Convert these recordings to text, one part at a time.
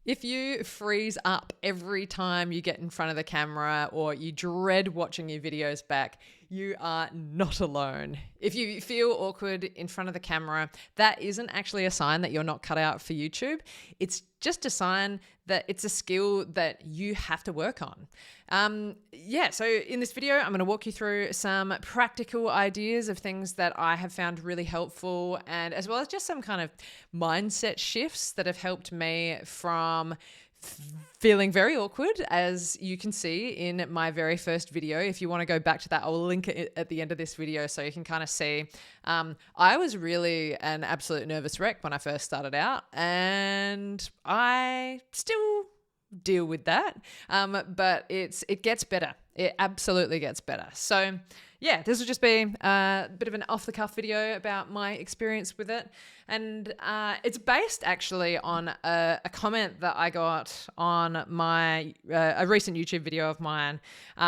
If you freeze up every time you get in front of the camera or you dread watching your videos back, you are not alone. If you feel awkward in front of the camera, that isn't actually a sign that you're not cut out for YouTube. It's just a sign that it's a skill that you have to work on. So in this video, I'm going to walk you through some practical ideas of things that I have found really helpful, and as well as just some kind of mindset shifts that have helped me from feeling very awkward, as you can see in my very first video. If you want to go back to that, I'll link it at the end of this video so you can kind of see. I was really an absolute nervous wreck when I first started out, and I still deal with that. But it gets better. It absolutely gets better. So yeah, this will just be a bit of an off-the-cuff video about my experience with it. And it's based actually on a comment that I got on my a recent YouTube video of mine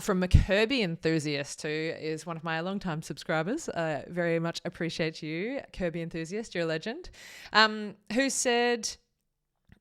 from McKirby Enthusiast, who is one of my longtime subscribers. Very much appreciate you, Kirby Enthusiast. You're a legend. Who said,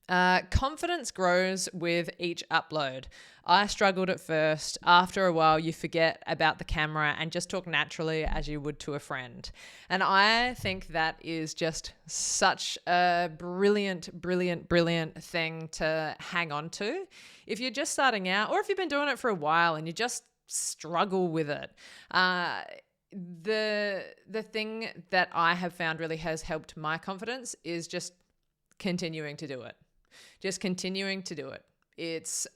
confidence grows with each upload. I struggled at first. After a while, you forget about the camera and just talk naturally as you would to a friend. And I think that is just such a brilliant thing to hang on to. If you're just starting out, or if you've been doing it for a while and you just struggle with it, the thing that I have found really has helped my confidence is just continuing to do it. Just continuing to do it. It's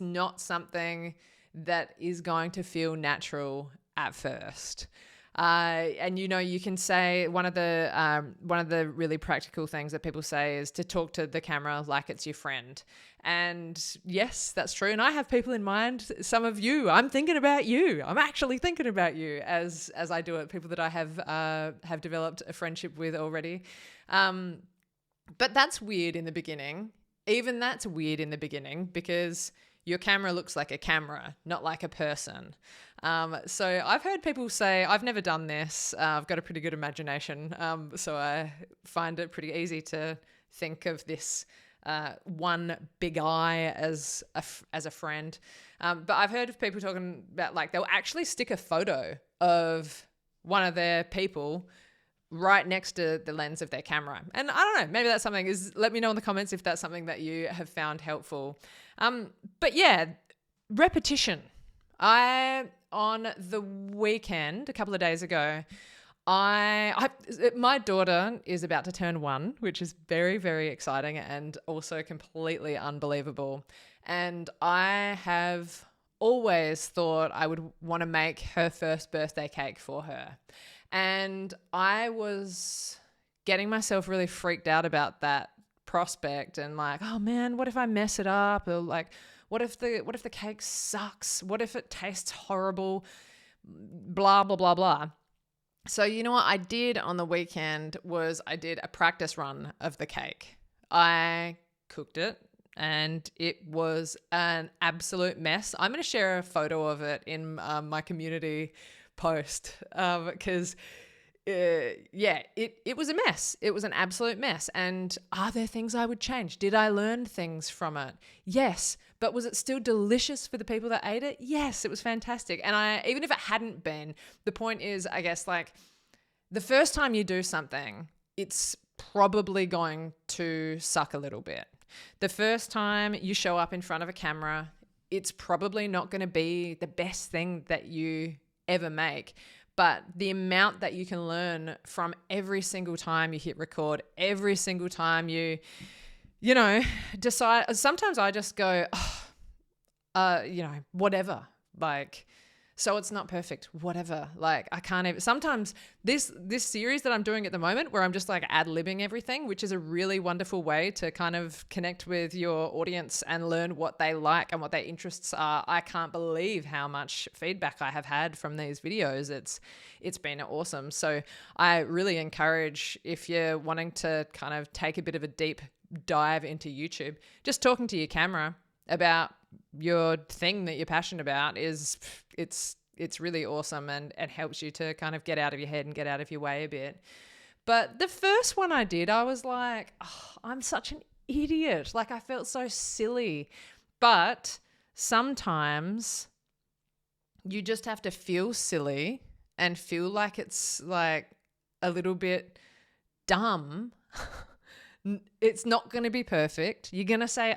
not something that is going to feel natural at first. And you can say one of the really practical things that people say is to talk to the camera like it's your friend. And yes, that's true. And I have people in mind. Some of you, I'm thinking about you. I'm actually thinking about you as I do it. People that I have developed a friendship with already. But that's weird in the beginning. Even that's weird in the beginning because your camera looks like a camera, not like a person. So I've heard people say, I've never done this. I've got a pretty good imagination. So I find it pretty easy to think of this one big eye as a friend. But I've heard of people talking about, like, they'll actually stick a photo of one of their people right next to the lens of their camera. And I don't know, maybe that's something, let me know in the comments if that's something that you have found helpful. But yeah, repetition. On the weekend, a couple of days ago, my daughter is about to turn 1, which is very, very exciting and also completely unbelievable. And I have always thought I would want to make her first birthday cake for her. And I was getting myself really freaked out about that prospect and like, oh man, what if I mess it up? Or like, what if the cake sucks? What if it tastes horrible? Blah, blah, blah, blah. So you know what I did on the weekend was I did a practice run of the cake. I cooked it and it was an absolute mess. I'm going to share a photo of it in my community post because it was a mess. It was an absolute mess. And are there things I would change? Did I learn things from it? Yes. But was it still delicious for the people that ate it? Yes, it was fantastic. And even if it hadn't been, the point is, I guess, like, the first time you do something, it's probably going to suck a little bit. The first time you show up in front of a camera, it's probably not going to be the best thing that you ever make. But the amount that you can learn from every single time you hit record, every single time you decide. Sometimes I just go, whatever. Like, so it's not perfect, whatever. Like, I can't even. Sometimes this series that I'm doing at the moment, where I'm just like ad-libbing everything, which is a really wonderful way to kind of connect with your audience and learn what they like and what their interests are. I can't believe how much feedback I have had from these videos. It's been awesome. So I really encourage, if you're wanting to kind of take a bit of a deep dive into YouTube, just talking to your camera about your thing that you're passionate about it's really awesome and helps you to kind of get out of your head and get out of your way a bit. But the first one I did, I was like, oh, I'm such an idiot. Like, I felt so silly. But sometimes you just have to feel silly and feel like it's like a little bit dumb. It's not going to be perfect. You're going to say,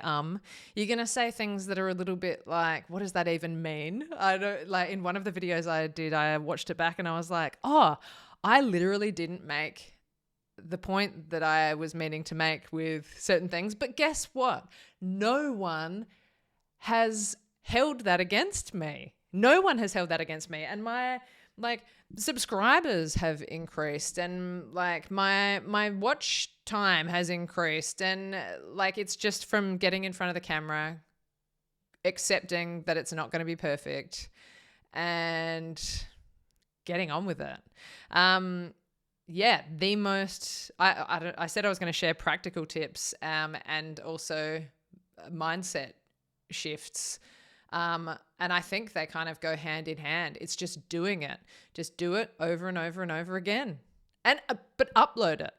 you're going to say things that are a little bit like, what does that even mean? I don't, like, in one of the videos I did, I watched it back and I was like, oh, I literally didn't make the point that I was meaning to make with certain things. But guess what? No one has held that against me. No one has held that against me. And my subscribers have increased, and like my watch time has increased, and like it's just from getting in front of the camera, accepting that it's not going to be perfect, and getting on with it. The most I said I was going to share practical tips and also mindset shifts. And I think they kind of go hand in hand. It's just doing it. Just do it over and over and over again. And but upload it.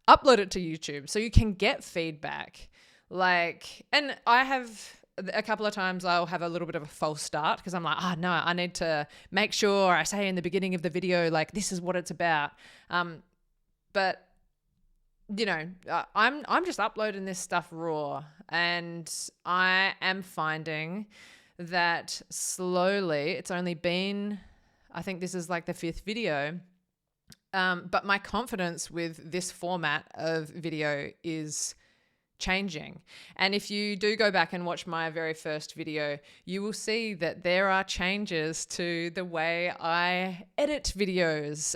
Upload it to YouTube so you can get feedback. Like, and I have a couple of times I'll have a little bit of a false start because I'm like, oh no, I need to make sure I say in the beginning of the video, like, this is what it's about. But you know, I'm just uploading this stuff raw, and I am finding that slowly, it's only been, I think this is like the 5th video, but my confidence with this format of video is changing. And if you do go back and watch my very first video, you will see that there are changes to the way I edit videos.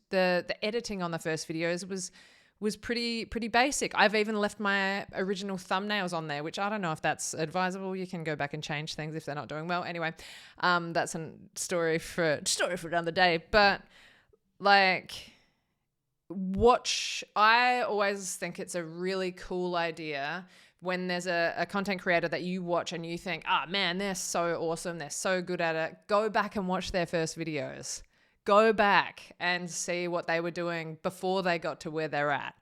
The editing on the first videos was pretty basic. I've even left my original thumbnails on there, which I don't know if that's advisable. You can go back and change things if they're not doing well. Anyway, that's a story for another day. But like, I always think it's a really cool idea when there's a content creator that you watch and you think, man, they're so awesome, they're so good at it. Go back and watch their first videos. Go back and see what they were doing before they got to where they're at.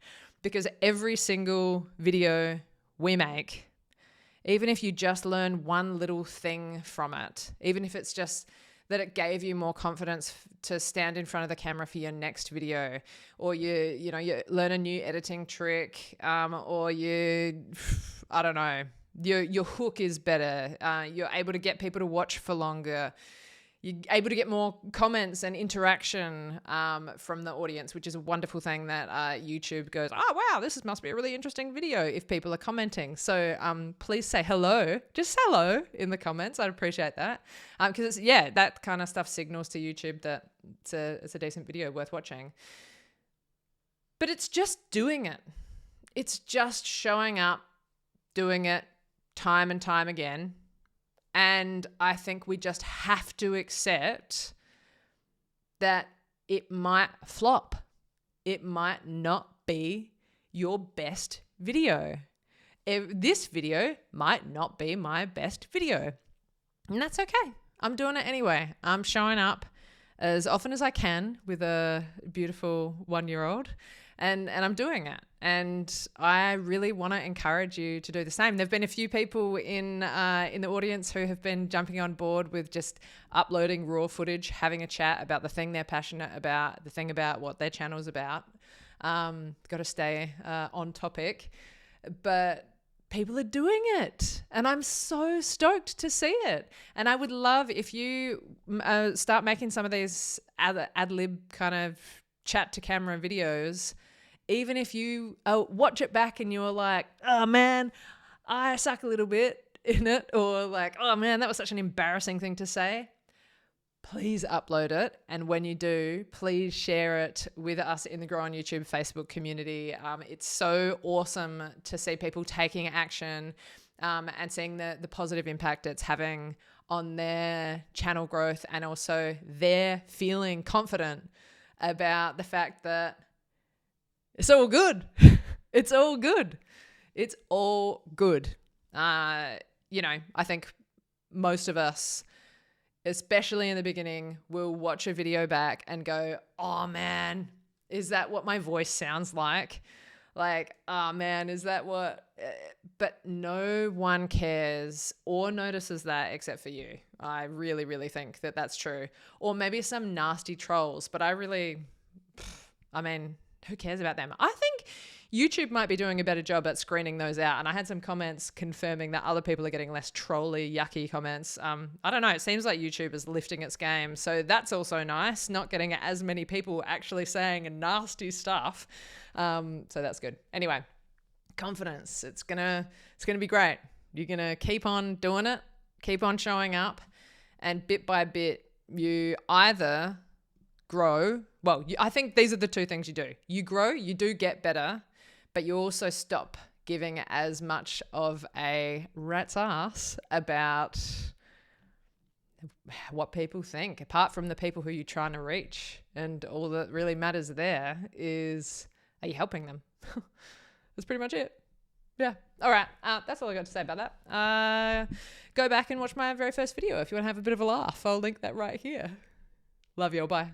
Because every single video we make, even if you just learn one little thing from it, even if it's just that it gave you more confidence to stand in front of the camera for your next video, or you learn a new editing trick, or I don't know, your hook is better, you're able to get people to watch for longer, you're able to get more comments and interaction from the audience, which is a wonderful thing that YouTube goes, oh, wow, this must be a really interesting video if people are commenting. So please say hello, just hello in the comments. I'd appreciate that. Because that kind of stuff signals to YouTube that it's a decent video worth watching. But it's just doing it. It's just showing up, doing it time and time again. And I think we just have to accept that it might flop. It might not be your best video. This video might not be my best video. And that's okay. I'm doing it anyway. I'm showing up as often as I can with a beautiful 1-year-old. And I'm doing it. And I really want to encourage you to do the same. There've been a few people in the audience who have been jumping on board with just uploading raw footage, having a chat about the thing they're passionate about, the thing about what their channel's about. Got to stay on topic. But people are doing it, and I'm so stoked to see it. And I would love if you start making some of these ad-lib kind of chat to camera videos. Even if you watch it back and you're like, oh man, I suck a little bit in it, or like, oh man, that was such an embarrassing thing to say, please upload it. And when you do, please share it with us in the Grow on YouTube Facebook community. It's so awesome to see people taking action and seeing the positive impact it's having on their channel growth, and also they're feeling confident about the fact that it's all good. It's all good. It's all good. I think most of us, especially in the beginning, will watch a video back and go, oh man, is that what my voice sounds like? Like, oh man, is that what? But no one cares or notices that except for you. I really, really think that that's true. Or maybe some nasty trolls, but I mean, who cares about them? I think YouTube might be doing a better job at screening those out. And I had some comments confirming that other people are getting less trolly, yucky comments. I don't know. It seems like YouTube is lifting its game. So that's also nice, not getting as many people actually saying nasty stuff. So that's good. Anyway, confidence. It's gonna be great. You're gonna keep on doing it, keep on showing up, and bit by bit, you either grow. Well, I think these are the two things you do. You grow, you do get better, but you also stop giving as much of a rat's ass about what people think, apart from the people who you're trying to reach. And all that really matters there is, are you helping them? That's pretty much it. Yeah. All right. That's all I got to say about that. Go back and watch my very first video if you want to have a bit of a laugh. I'll link that right here. Love you all. Bye.